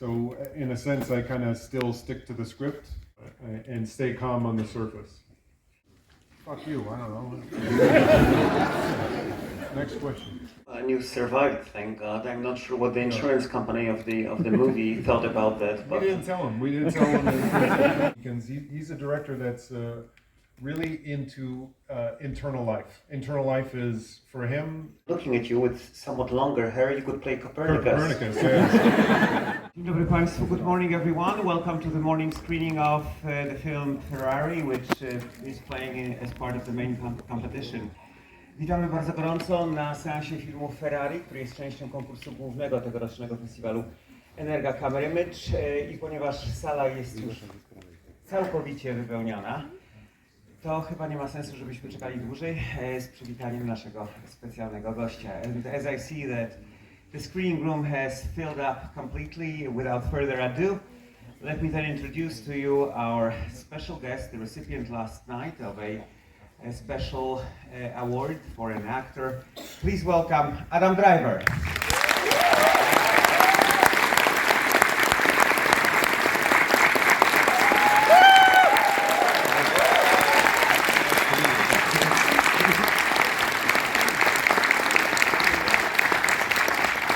So in a sense, I kind of still stick to the script and stay calm on the surface. Fuck you, I don't know. Next question. And you survived, thank God. I'm not sure what the insurance company of the movie thought about that. But We didn't tell him. Because he's a director that's really into internal life. Internal life is, for him... Looking at you with somewhat longer hair, you could play Copernicus. Copernicus, yes. Dzień dobry Państwu, good morning everyone. Welcome to the morning screening of the film Ferrari, which is playing as part of the main competition. Witamy bardzo gorąco na seansie filmu Ferrari, który jest częścią konkursu głównego tegorocznego festiwalu Energa Camerimage. I ponieważ sala jest już całkowicie wypełniona, to chyba nie ma sensu, żebyśmy czekali dłużej z przywitaniem naszego specjalnego gościa. And as I see that the screening room has filled up completely, without further ado, let me then introduce to you our special guest, the recipient last night of a special award for an actor. Please welcome Adam Driver.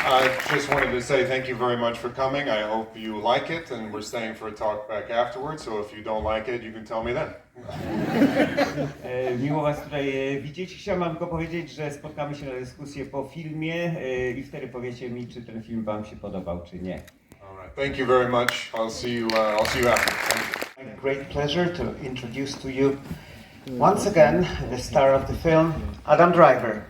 I just wanted to say thank you very much for coming. I hope you like it, and we're staying for a talk back afterwards, so if you don't like it, you can tell me then. Miło Was tutaj widzieć. Chciałem tylko powiedzieć, że spotkamy się na dyskusję po filmie i wtedy powiecie mi, czy ten film Wam się podobał, czy nie. All right. Thank you very much. I'll see you after. Thank you. Great pleasure to introduce to you once again the star of the film, Adam Driver.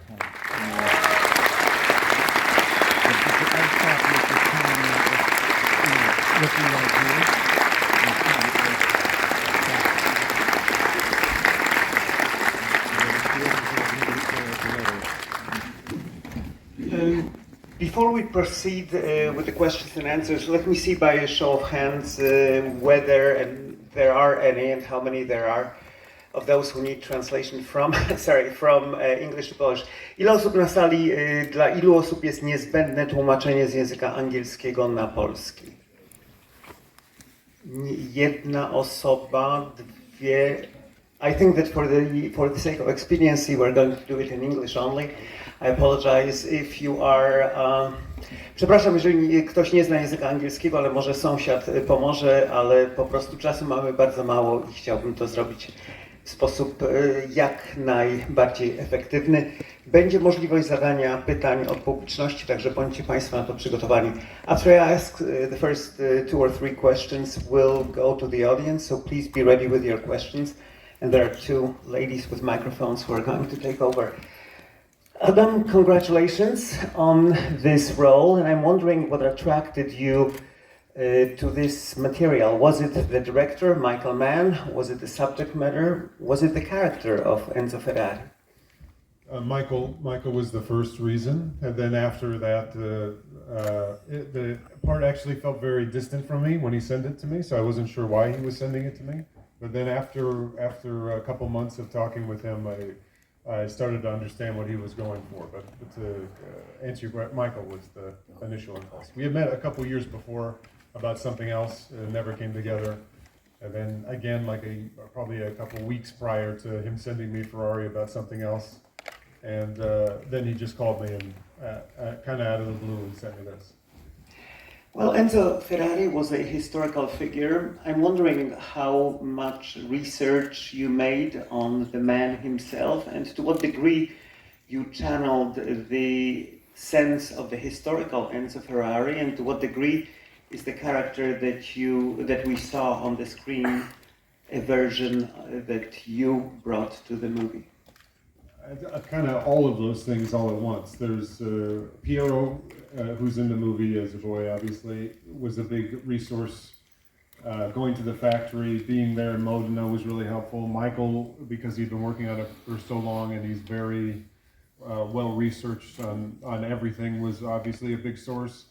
Before we proceed with the questions and answers, let me see by a show of hands whether there are any and how many there are of those who need translation from, from English to Polish. Ile osób na sali, dla ilu osób jest niezbędne tłumaczenie z języka angielskiego na polski? Jedna osoba, dwie. I think that for the sake of expediency, we're going to do it in English only. I apologize if you are... Przepraszam, jeżeli ktoś nie zna języka angielskiego, ale może sąsiad pomoże, ale po prostu czasu mamy bardzo mało i chciałbym to zrobić w sposób jak najbardziej efektywny. Będzie możliwość zadania pytań od publiczności, także bądźcie Państwo na to przygotowani. After I ask the first 2 or 3 questions, will go to the audience, so please be ready with your questions. And there are 2 ladies with microphones who are going to take over. Adam, congratulations on this role, and I'm wondering what attracted you to this material. Was it the director, Michael Mann? Was it the subject matter? Was it the character of Enzo Ferrari? Michael was the first reason, and then after that, the part actually felt very distant from me when he sent it to me, so I wasn't sure why he was sending it to me. But then after a couple months of talking with him, I started to understand what he was going for. But to answer your question, Michael was the initial impulse. We had met a couple years before about something else, never came together. And then again, probably a couple weeks prior to him sending me Ferrari about something else. And then he just called me and kind of out of the blue and sent me this. Well, Enzo Ferrari was a historical figure. I'm wondering how much research you made on the man himself and to what degree you channeled the sense of the historical Enzo Ferrari, and to what degree is the character that we saw on the screen a version that you brought to the movie? Kind of all of those things all at once. There's Piero, who's in the movie as a boy, obviously, was a big resource. Going to the factory, being there in Modena was really helpful. Michael, because he'd been working on it for so long and he's very well researched on everything, was obviously a big source.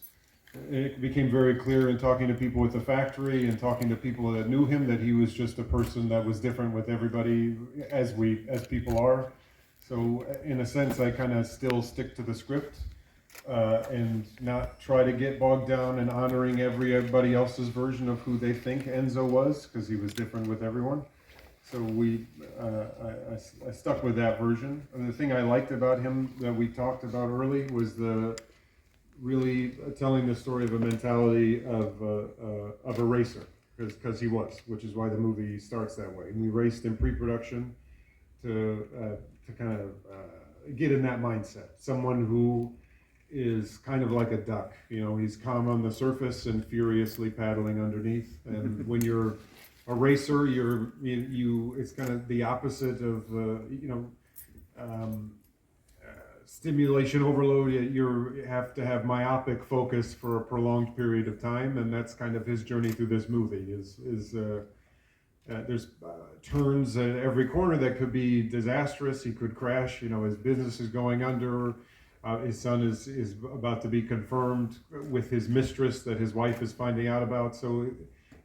It became very clear in talking to people with the factory and talking to people that knew him that he was just a person that was different with everybody, as people are. So in a sense, I kind of still stick to the script and not try to get bogged down in honoring everybody else's version of who they think Enzo was, because he was different with everyone. So I stuck with that version. And the thing I liked about him that we talked about early was the really telling the story of a mentality of a racer, because he was, which is why the movie starts that way. And he raced in pre-production to kind of get in that mindset. Someone who is kind of like a duck, he's calm on the surface and furiously paddling underneath. And when you're a racer, it's kind of the opposite of stimulation overload. You have to have myopic focus for a prolonged period of time, and that's kind of his journey through this movie. There's turns at every corner that could be disastrous. He could crash. His business is going under. His son is about to be confirmed with his mistress that his wife is finding out about. So,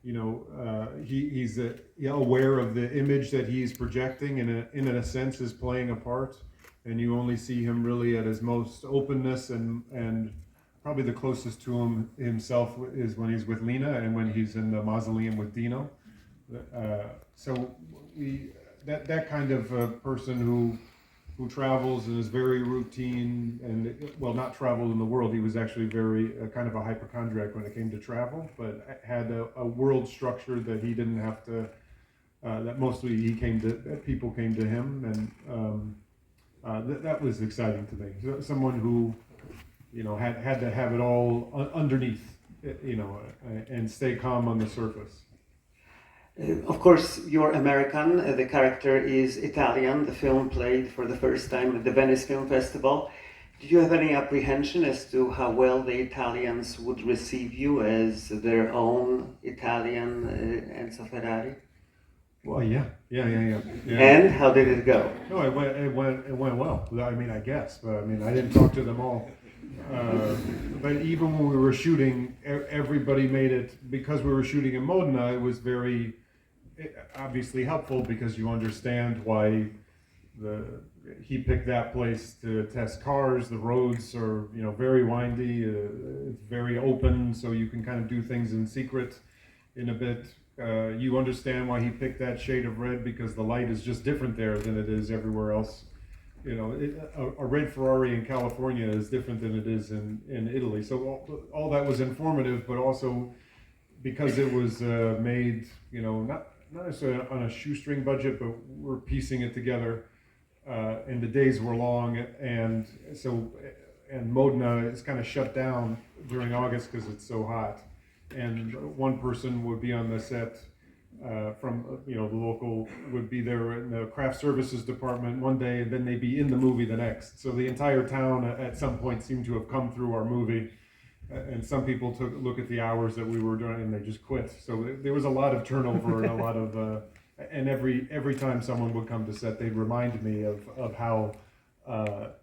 he's aware of the image that he's projecting, and in a sense is playing a part. And you only see him really at his most openness, and probably the closest to himself is when he's with Lena and when he's in the mausoleum with Dino. So that kind of person who travels and is very routine, and not traveled in the world. He was actually very kind of a hypochondriac when it came to travel, but had a world structure that he didn't have to. That mostly people came to him, and that was exciting to me. Someone who, had to have it all underneath, and stay calm on the surface. Of course, you're American, the character is Italian, the film played for the first time at the Venice Film Festival. Did you have any apprehension as to how well the Italians would receive you as their own Italian Enzo Ferrari? Well, yeah. And how did it go? No, it went well. I mean, I guess, but I didn't talk to them all. But even when we were shooting, everybody made it, because we were shooting in Modena, it was very obviously helpful, because you understand why he picked that place to test cars. The roads are very windy, it's very open, so you can kind of do things in secret in a bit. You understand why he picked that shade of red, because the light is just different there than it is everywhere else. A red Ferrari in California is different than it is in Italy. So all that was informative, but also because it was made, not necessarily on a shoestring budget, but we're piecing it together, and the days were long, and Modena is kind of shut down during August because it's so hot, and one person would be on the set from the local would be there in the craft services department one day, and then they'd be in the movie the next. So the entire town at some point seemed to have come through our movie. And some people took a look at the hours that we were doing, and they just quit. So there was a lot of turnover and a lot of, and every time someone would come to set, they'd remind me of how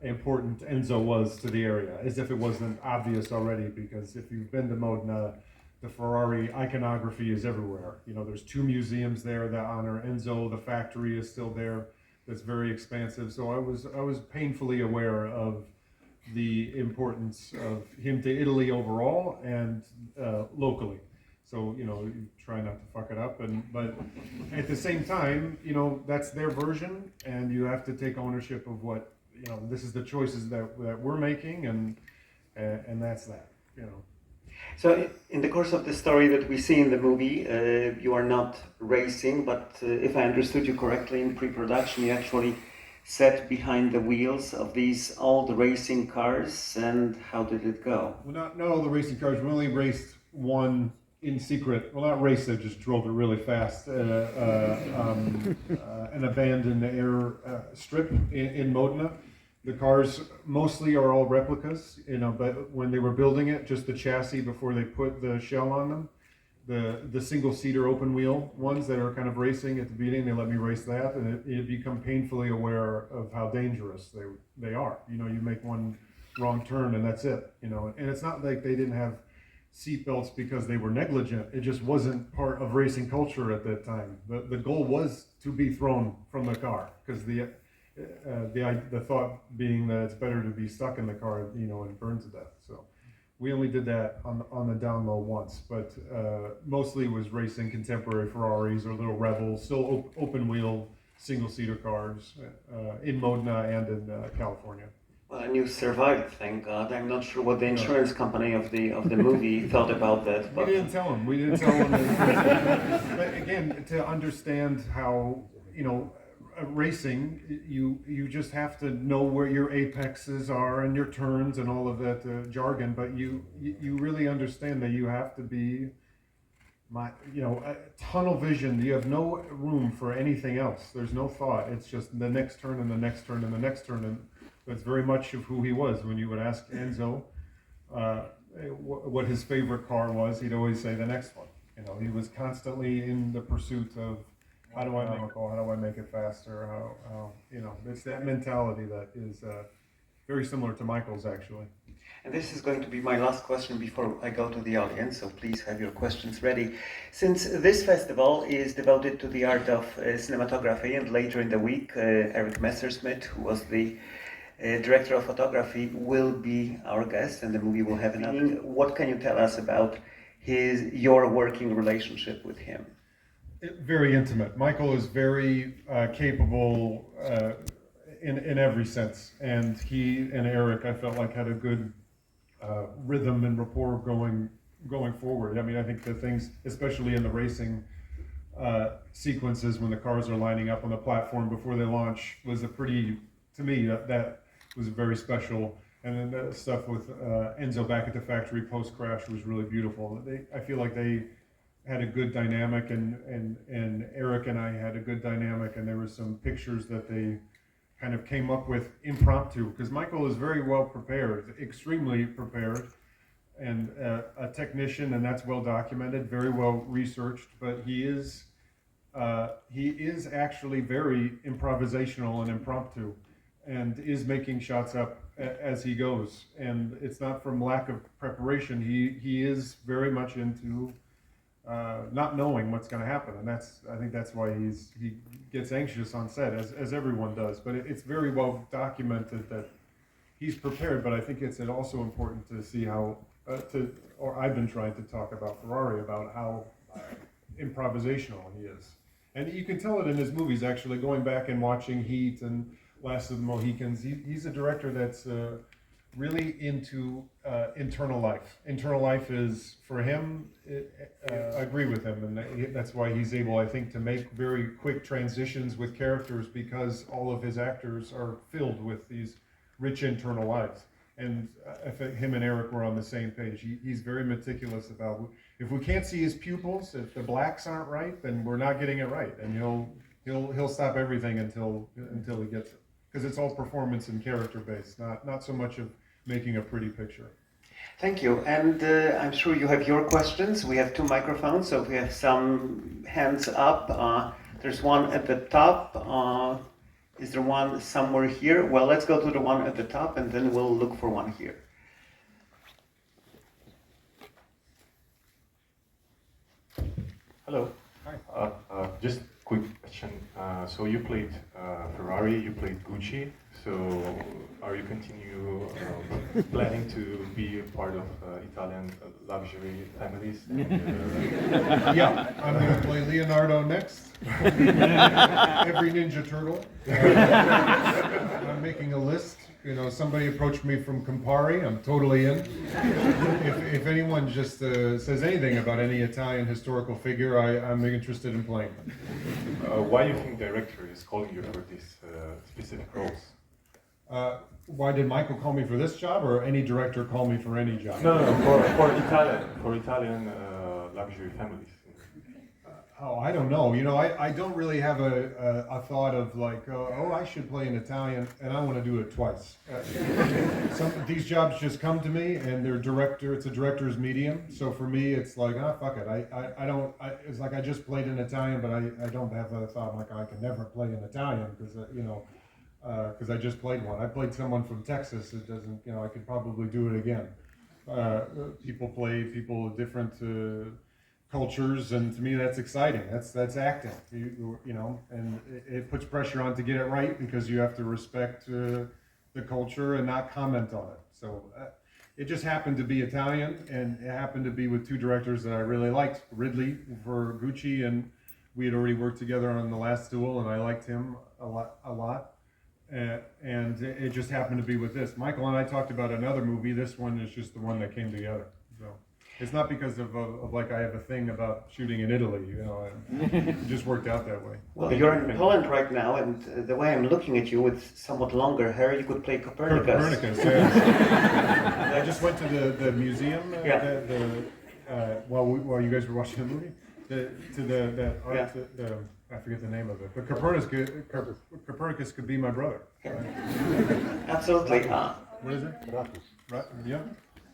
important Enzo was to the area, as if it wasn't obvious already. Because if you've been to Modena, the Ferrari iconography is everywhere. There's 2 museums there that honor Enzo. The factory is still there. That's very expansive. So I was painfully aware of the importance of him to Italy overall and locally. So you try not to fuck it up, but at the same time, that's their version, and you have to take ownership of what this is the choices that we're making, and that's that. So in the course of the story that we see in the movie, you are not racing, but if I understood you correctly, in pre-production you actually sat behind the wheels of these old racing cars, and how did it go? Well, not all the racing cars. We only raced one in secret. Well, not raced, I just drove it really fast. An abandoned air strip in Modena. The cars mostly are all replicas, but when they were building it, just the chassis before they put the shell on them, the single-seater open-wheel ones that are kind of racing at the beginning, they let me race that, and it become painfully aware of how dangerous they are. You make one wrong turn and that's it. And it's not like they didn't have seatbelts because they were negligent. It just wasn't part of racing culture at that time. The goal was to be thrown from the car, because the thought being that it's better to be stuck in the car, and burned to death. We only did that on the down low once, but mostly was racing contemporary Ferraris or little Rebels, still open wheel single seater cars in Modena and in California. Well, and you survived, thank God. I'm not sure what the insurance company of the movie thought about that. We didn't tell them. We didn't tell them. But again, to understand how, racing, you just have to know where your apexes are and your turns and all of that jargon. But you really understand that you have to be tunnel vision. You have no room for anything else. There's no thought. It's just the next turn and the next turn and the next turn. And that's very much of who he was. When you would ask Enzo what his favorite car was, he'd always say the next one. He was constantly in the pursuit of how do I make it faster? How it's that mentality that is very similar to Michael's, actually. And this is going to be my last question before I go to the audience, so please have your questions ready. Since this festival is devoted to the art of cinematography, and later in the week, Eric Messerschmidt, who was the director of photography, will be our guest, and the movie will have an ending. What can you tell us about your working relationship with him? Very intimate. Michael is very capable in every sense, and he and Eric, I felt like, had a good rhythm and rapport going forward. I mean, I think the things, especially in the racing sequences when the cars are lining up on the platform before they launch, was to me, that was very special. And then the stuff with Enzo back at the factory post-crash was really beautiful. I feel like they had a good dynamic, and Eric and I had a good dynamic, and there were some pictures that they kind of came up with impromptu, because Michael is very well prepared, extremely prepared, and a technician, and that's well documented, very well researched, but he is actually very improvisational and impromptu, and is making shots up as he goes, and it's not from lack of preparation. He is very much into not knowing what's going to happen, and I think that's why he gets anxious on set, as everyone does. But it's very well documented that he's prepared. But I think it's also important to see how I've been trying to talk about Ferrari, about how improvisational he is, and you can tell it in his movies. Actually, going back and watching Heat and Last of the Mohicans, he's a director that's really into internal life. Internal life is, for him, I agree with him, and that's why he's able, I think, to make very quick transitions with characters, because all of his actors are filled with these rich internal lives. And I think him and Eric were on the same page. He's very meticulous about, if we can't see his pupils, if the blacks aren't right, then we're not getting it right, and he'll stop everything until he gets it, because it's all performance and character based, not so much of making a pretty picture. Thank you, and I'm sure you have your questions. We have 2 microphones, so we have some hands up. There's one at the top. Is there one somewhere here? Well, let's go to the one at the top, and then we'll look for one here. Hello. Hi. Just quick question. So you played Ferrari, you played Gucci. So are you planning to be a part of Italian luxury families? Yeah, I'm going to play Leonardo next. Every Ninja Turtle. I'm making a list. Somebody approached me from Campari. I'm totally in. If anyone just says anything about any Italian historical figure, I'm interested in playing. Why do you think director is calling you for these specific roles? Why did Michael call me for this job, or any director call me for any job? No, for Italian luxury families. I don't know. I don't really have a thought of like, I should play an Italian, and I want to do it twice. These jobs just come to me, and it's a director's medium. So for me, it's like, fuck it. It's like I just played an Italian, but I don't have a thought like I can never play an Italian, because I just played one. I played someone from Texas. It doesn't, I could probably do it again. People play people of different cultures, and to me that's exciting. That's acting, and it puts pressure on to get it right, because you have to respect the culture and not comment on it. So it just happened to be Italian, and it happened to be with two directors that I really liked, Ridley for Gucci, and we had already worked together on The Last Duel, and I liked him a lot. And it just happened to be with this. Michael and I talked about another movie. This one is just the one that came together. So it's not because of like I have a thing about shooting in Italy, you know. It just worked out that way. Well, you're in Poland right now, and the way I'm looking at you with somewhat longer hair, you could play Copernicus. Copernicus, yes. I just went to the museum. While you guys were watching the movie, I forget the name of it, but Copernicus could be my brother. Absolutely. What is it? Right, yeah.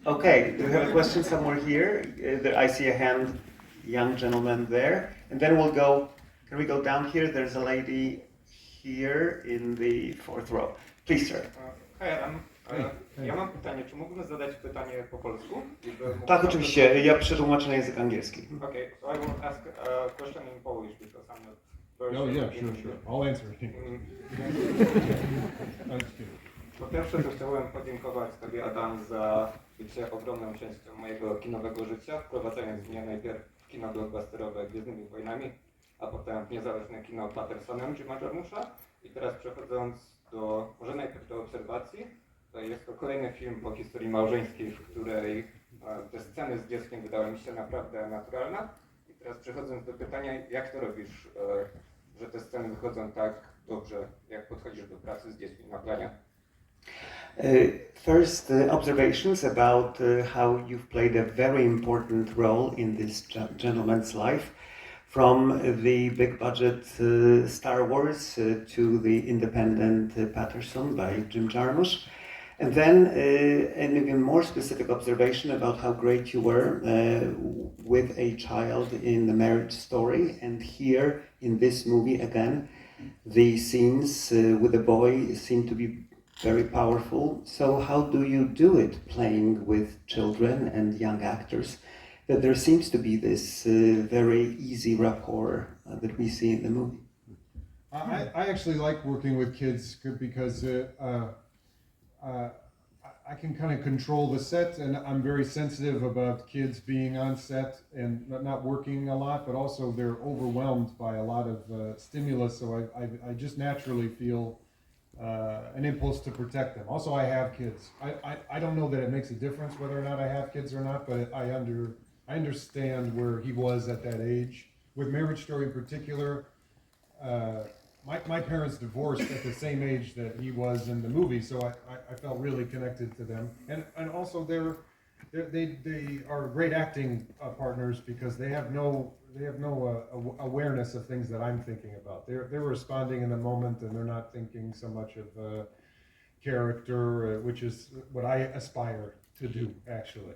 Okay, do we have a question somewhere here? I see a hand, young gentleman there. And then we'll go, can we go down here? There's a lady here in the fourth row. Please, sir. Hej Adam, ja mam pytanie, czy mógłbym zadać pytanie po polsku? Tak, oczywiście, ja przetłumaczę na język angielski. Okay, so I will ask a question in Polish because I'm not very Oh sure. yeah, sure. I'll answer. Po pierwsze to chciałem podziękować Tobie Adam za bycie ogromną częścią mojego kinowego życia, wprowadzając mnie najpierw w kino blockbusterowe Gwiezdnymi Wojnami, a potem w niezależne kino Pattersonem Jima Jarmusza i teraz przechodząc do, może najpierw do obserwacji, to jest to kolejny film po historii małżeńskiej, w której te sceny z dzieckiem wydały mi się naprawdę naturalne i teraz przechodząc do pytania, jak to robisz, że te sceny wychodzą tak dobrze, jak podchodzisz do pracy z dziećmi na planie? First, observations about how you've played a very important role in this gentleman's life, from the big budget Star Wars to the independent Patterson by Jim Jarmusch. And then an even more specific observation about how great you were with a child in the Marriage Story. And here in this movie again, the scenes with the boy seem to be very powerful. So how do you do it, playing with children and young actors, that there seems to be this very easy rapport that we see in the movie? I actually like working with kids because I can kind of control the set, and I'm very sensitive about kids being on set and not working a lot, but also they're overwhelmed by a lot of stimulus, so I just naturally feel an impulse to protect them. Also, I have kids. I don't know that it makes a difference whether or not I have kids or not, but I understand where he was at that age. With Marriage Story in particular, my parents divorced at the same age that he was in the movie, so I felt really connected to them. And also they are great acting partners because they have no awareness of things that I'm thinking about. They're responding in the moment, and they're not thinking so much of character, which is what I aspire to do, actually.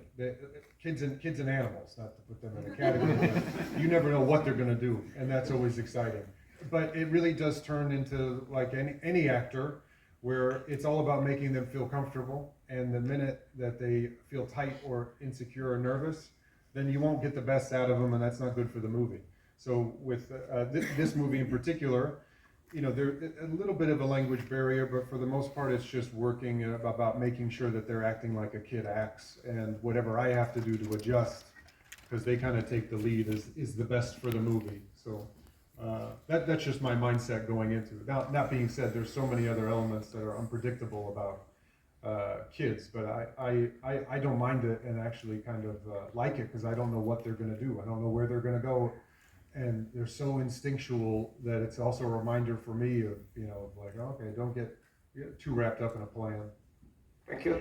Kids and animals, not to put them in a category. You never know what they're going to do, and that's always exciting. But it really does turn into like any actor, where it's all about making them feel comfortable, and the minute that they feel tight or insecure or nervous, then you won't get the best out of them, and that's not good for the movie. So with this movie in particular, you know, there's a little bit of a language barrier, but for the most part, it's just working about making sure that they're acting like a kid acts, and whatever I have to do to adjust, because they kind of take the lead, is the best for the movie. So that's just my mindset going into it. Now, that being said, there's so many other elements that are unpredictable about kids, but I don't mind it, and actually kind of like it, because I don't know what they're going to do. I don't know where they're going to go, and they're so instinctual that it's also a reminder for me of, you know, like, okay, don't get too wrapped up in a plan. Thank you.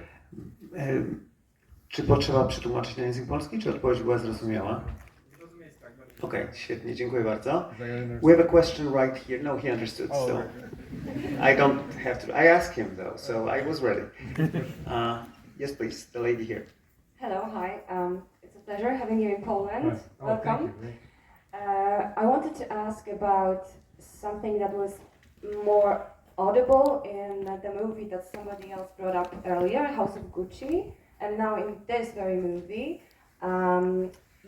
Czy potrzeba przetłumaczyć na język polski, czy odpowiedź była zrozumiała? Okay, świetnie, dziękuję bardzo. We have a question right here. No, he understood, so I don't have to. I asked him though, so I was ready. Yes, please, the lady here. Hello, hi. It's a pleasure having you in Poland. Nice. Oh, Welcome. thank you. I wanted to ask about something that was more audible in the movie that somebody else brought up earlier, House of Gucci, and now in this very movie,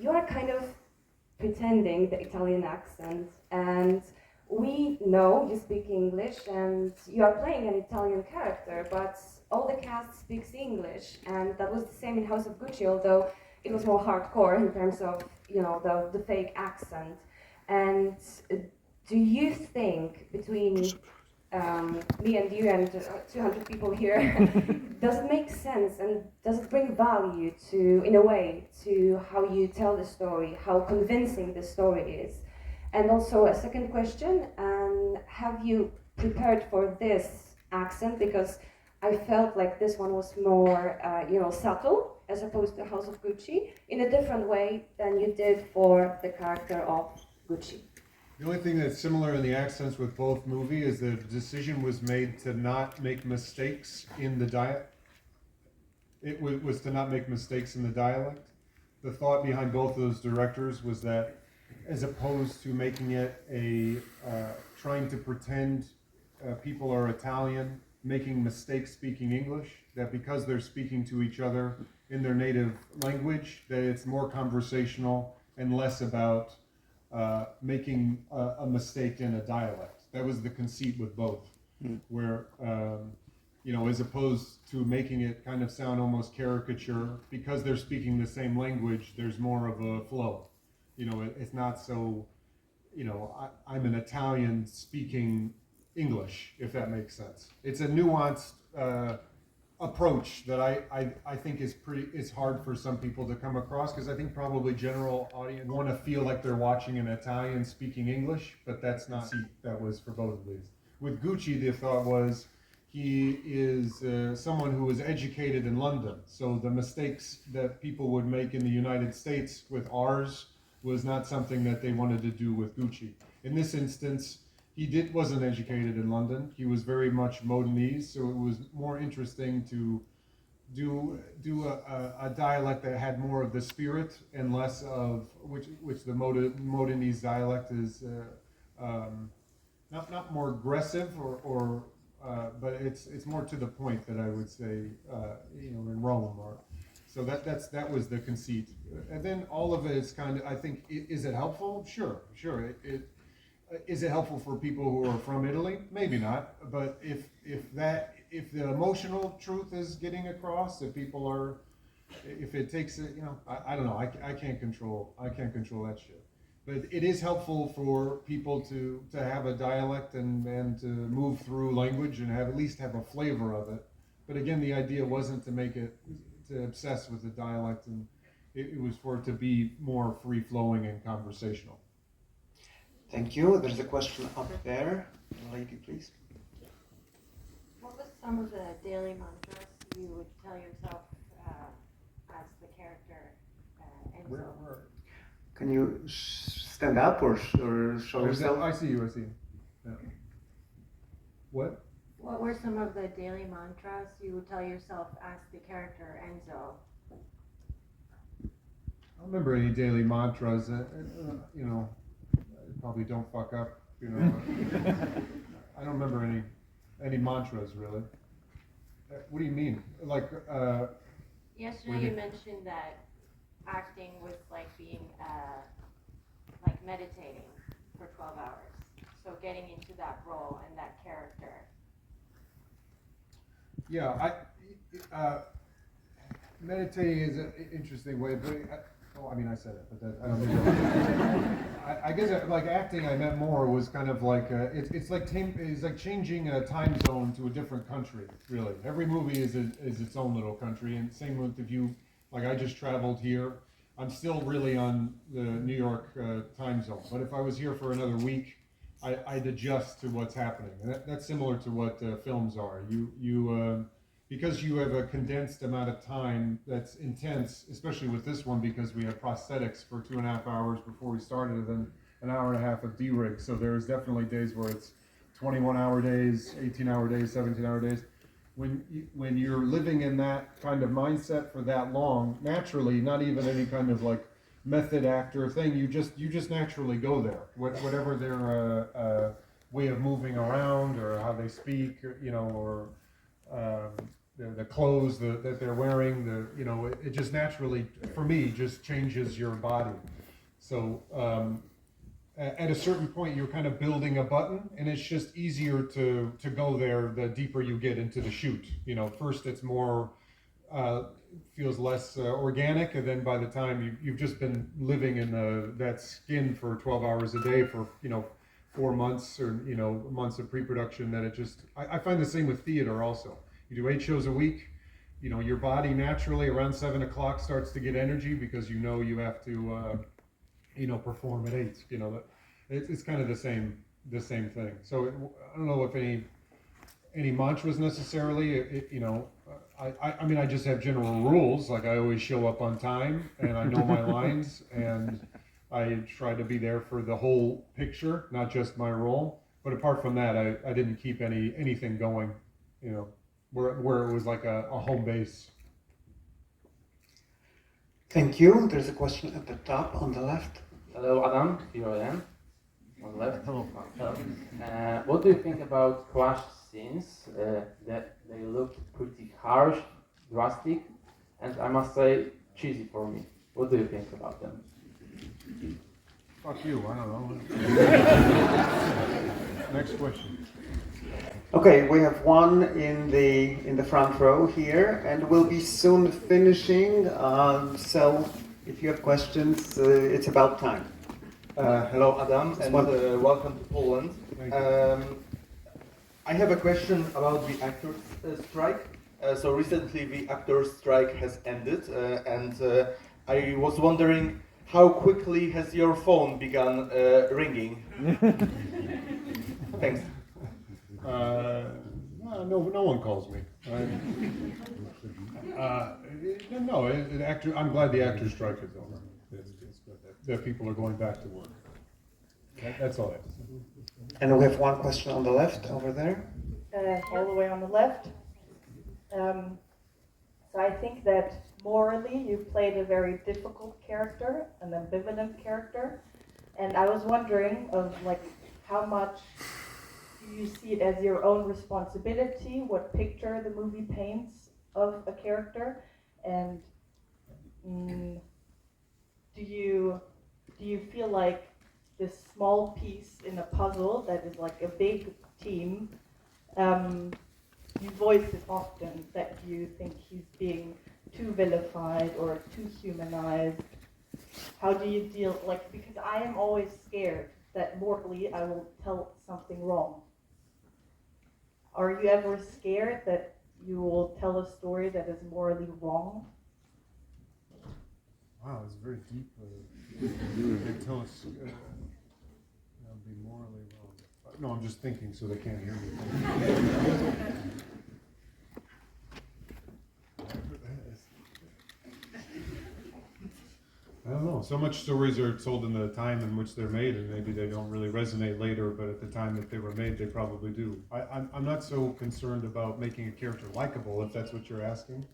you are kind of pretending the Italian accent, and we know you speak English and you are playing an Italian character, but all the cast speaks English, and that was the same in House of Gucci, although it was more hardcore in terms of, you know, the fake accent. And do you think between me and you and 200 people here, does it make sense and does it bring value to, in a way, to how you tell the story, how convincing the story is? And also a second question, have you prepared for this accent? Because I felt like this one was more, you know, subtle, as opposed to House of Gucci, in a different way than you did for the character of Gucci. The only thing that's similar in the accents with both movies is the decision was made to not make mistakes in the dialect. It was to not make mistakes in the dialect. The thought behind both of those directors was that, as opposed to making it trying to pretend people are Italian, making mistakes speaking English, that because they're speaking to each other in their native language, that it's more conversational and less about making a mistake in a dialect. That was the conceit with both, where, you know, as opposed to making it kind of sound almost caricature, because they're speaking the same language, there's more of a flow. You know, it's not so, you know, I'm an Italian speaking English, if that makes sense. It's a nuanced approach that I think is hard for some people to come across, because I think probably general audience want to feel like they're watching an Italian speaking English, but that's not that was for both of these. With Gucci, the thought was he is someone who was educated in London, so the mistakes that people would make in the United States with ours was not something that they wanted to do with Gucci. In this instance, he wasn't educated in London. He was very much Modenese, so it was more interesting to do a dialect that had more of the spirit and less of which the Modenese dialect is not more aggressive or but it's more to the point, that I would say, you know, in Rome or. So that was the conceit, and then all of it is kind of, I think, is it helpful? Sure. Is it helpful for people who are from Italy? Maybe not. But if the emotional truth is getting across, if it takes it, you know, I don't know. I can't control that shit. But it is helpful for people to have a dialect and to move through language and at least have a flavor of it. But again, the idea wasn't to obsess with the dialect, and it was for it to be more free-flowing and conversational. Thank you. There's a question up there. Lady, please. What was some of the daily mantras you would tell yourself as the character Enzo? Where? Can you stand up or show yourself? I see you. Yeah. What? What were some of the daily mantras you would tell yourself as the character Enzo? I don't remember any daily mantras. You know, probably don't fuck up. You know, I don't remember any mantras really. What do you mean? Like? Yesterday you mentioned that acting was like being like meditating for 12 hours. So getting into that role and that character. Yeah, meditating is an interesting way, but I said it, but I don't think I guess like acting, I meant more was kind of like it's like changing a time zone to a different country. Really, every movie is its own little country, and same with if you like. I just traveled here. I'm still really on the New York time zone, but if I was here for another week, I'd adjust to what's happening, and that's similar to what films are. You because you have a condensed amount of time that's intense, especially with this one, because we had prosthetics for 2.5 hours before we started, and then an hour and a half of D-rig. So there's definitely days where it's 21-hour days, 18-hour days, 17-hour days. When you're living in that kind of mindset for that long, naturally, not even any kind of like method actor thing, you just naturally go there. Whatever their way of moving around or how they speak, you know, or the clothes that they're wearing, you know, it just naturally, for me, just changes your body. So at a certain point you're kind of building a button, and it's just easier to go there the deeper you get into the shoot. You know, first it's more feels less organic, and then by the time you've just been living in that skin for 12 hours a day for 4 months or months of pre-production, that it just I find the same with theater also. You do 8 shows a week, your body naturally around 7 o'clock starts to get energy because you have to perform at 8. It's kind of the same thing. So I don't know if any mantras necessarily. I mean, I just have general rules. Like I always show up on time, and I know my lines, and I try to be there for the whole picture, not just my role. But apart from that, I didn't keep anything going, where it was like a home base. Thank you. There's a question at the top on the left. Hello, Adam. Here I am. On the left. Hello. What do you think about crash scenes? That they look pretty harsh, drastic, and I must say cheesy for me. What do you think about them? Fuck you. I don't know. Next question. Okay, we have one in the front row here, and we'll be soon finishing. So if you have questions, it's about time. Hello, Adam, and welcome to Poland. I have a question about the actors' strike. So recently, the actors' strike has ended, and I was wondering how quickly has your phone begun ringing? Thanks. No one calls me. I'm glad the actors' strike is over. It's good that people are going back to work. That's all I have to say. And we have one question on the left over there. All the way on the left. So I think that morally you played a very difficult character, an ambivalent character, and I was wondering how much do you see it as your own responsibility, what picture the movie paints of a character, and do you feel like this small piece in a puzzle that is like a big team, you voice it often that you think he's being too vilified or too humanized? How do you deal, because I am always scared that morally I will tell something wrong. Are you ever scared that you will tell a story that is morally wrong? Wow, it's very deep. They tell us be morally wrong. No, I'm just thinking so they can't hear me. I don't know. So much stories are told in the time in which they're made, and maybe they don't really resonate later, but at the time that they were made, they probably do. I'm not so concerned about making a character likable, if that's what you're asking,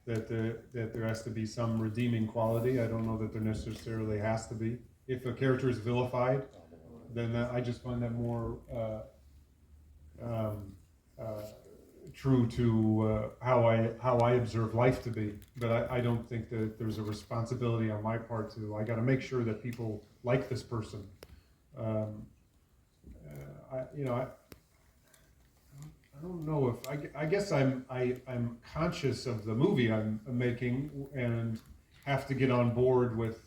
that there has to be some redeeming quality. I don't know that there necessarily has to be. If a character is vilified, then I just find that more true to how I observe life to be. But I don't think that there's a responsibility on my part I got to make sure that people like this person. I don't know if I guess I'm conscious of the movie I'm making and have to get on board with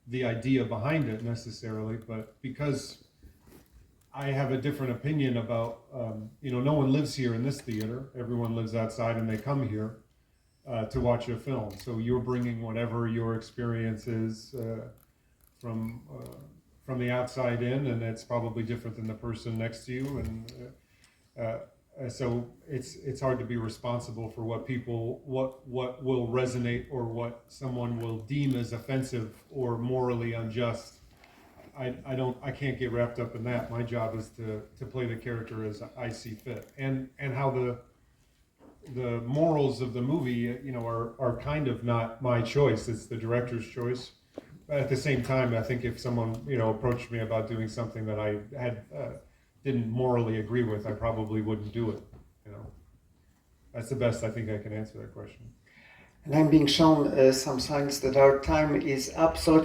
the idea behind it necessarily, but because I have a different opinion about, no one lives here in this theater. Everyone lives outside and they come here to watch a film. So you're bringing whatever your experience is from the outside in, and it's probably different than the person next to you. And so it's hard to be responsible for what will resonate or what someone will deem as offensive or morally unjust. I can't get wrapped up in that. My job is to play the character as I see fit, and how the morals of the movie, are kind of not my choice. It's the director's choice. But at the same time, I think if someone approached me about doing something that I didn't morally agree with, I probably wouldn't do it. That's the best I think I can answer that question. And I'm being shown some signs that our time is absolutely